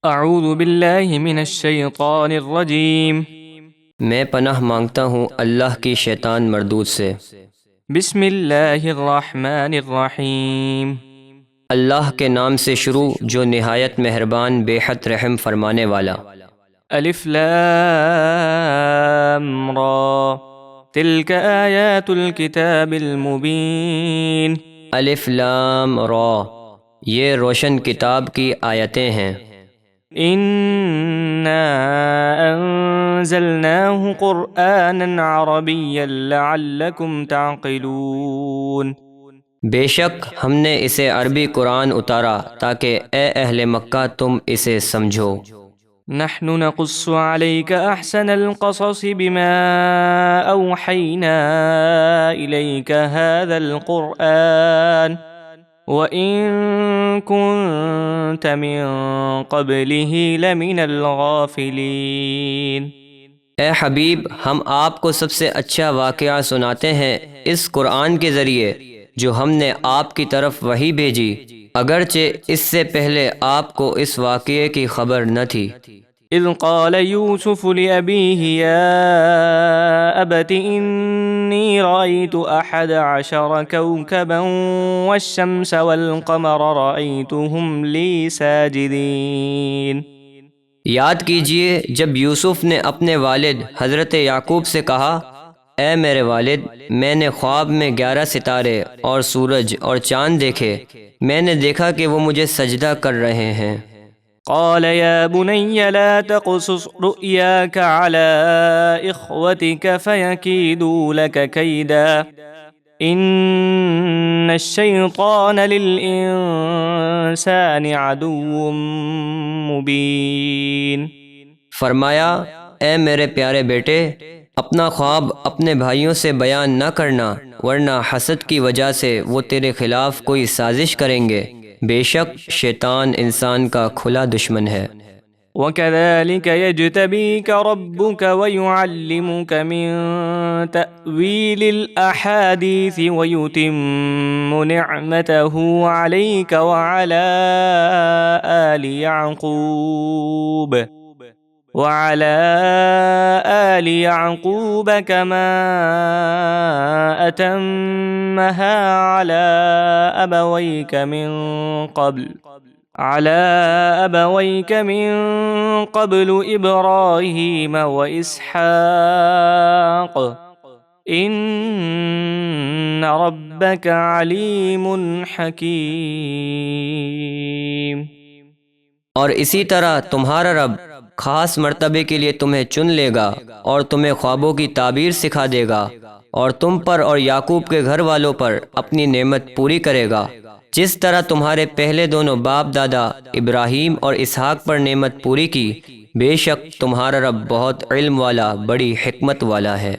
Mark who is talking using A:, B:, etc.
A: اعوذ باللہ من الشیطان الرجیم۔
B: میں پناہ مانگتا ہوں اللہ کی شیطان مردود سے۔
A: بسم اللہ الرحمن الرحیم۔
B: اللہ کے نام سے شروع جو نہایت مہربان بے حد رحم فرمانے والا۔
A: الف لام را تلک آیات الکتاب المبین۔
B: الف لام را، یہ روشن کتاب کی آیتیں ہیں۔
A: انا انزلناه قرآنا عربیا لعلکم تعقلون۔
B: بے شک ہم نے اسے عربی قرآن اتارا تاکہ اے اہل مکہ تم اسے سمجھو۔
A: نحن نقص عليك أحسن القصص بما أوحينا إليك هذا القرآن وإن كنت من قبله لمن الغافلين۔
B: اے حبیب، ہم آپ کو سب سے اچھا واقعہ سناتے ہیں اس قرآن کے ذریعے جو ہم نے آپ کی طرف وحی بھیجی، اگرچہ اس سے پہلے آپ کو اس واقعے کی خبر نہ تھی۔
A: اذ قال یوسف لأبیہ یا ابت انی رأیت 11 کوکبا والشمس والقمر رأیتهم لی ساجدین۔
B: یاد کیجئے جب یوسف نے اپنے والد حضرت یعقوب سے کہا، اے میرے والد، میں نے خواب میں 11 ستارے اور سورج اور چاند دیکھے، میں نے دیکھا کہ وہ مجھے سجدہ کر رہے ہیں۔
A: قال يا بني لا تقصص رؤياك على إخوتك فيكيدوا لك كيدا إن الشيطان للإنسان عدو مبين۔
B: فرمایا، اے میرے پیارے بیٹے، اپنا خواب اپنے بھائیوں سے بیان نہ کرنا، ورنہ حسد کی وجہ سے وہ تیرے خلاف کوئی سازش کریں گے، بے شک شیطان انسان کا کھلا دشمن ہے۔
A: وَكَذَلِكَ يَجْتَبِيكَ رَبُّكَ وَيُعَلِّمُكَ مِن تَأْوِيلِ الْأَحَادِيثِ وَيُتِمُّ نِعْمَتَهُ عَلَيْكَ وَعَلَى آلِ يَعْقُوبَ كَمَا أَتَمَّهَا عَلَى أَبَوَيْكَ مِن قَبْلُ إِبْرَاهِيمَ وَإِسْحَاقَ إِنَّ رَبَّكَ عَلِيمٌ حَكِيمٌ۔
B: اور اسی طرح تمہارا رب خاص مرتبے کے لیے تمہیں چن لے گا اور تمہیں خوابوں کی تعبیر سکھا دے گا، اور تم پر اور یعقوب کے گھر والوں پر اپنی نعمت پوری کرے گا، جس طرح تمہارے پہلے دونوں باپ دادا ابراہیم اور اسحاق پر نعمت پوری کی۔ بے شک تمہارا رب بہت علم والا، بڑی حکمت والا ہے۔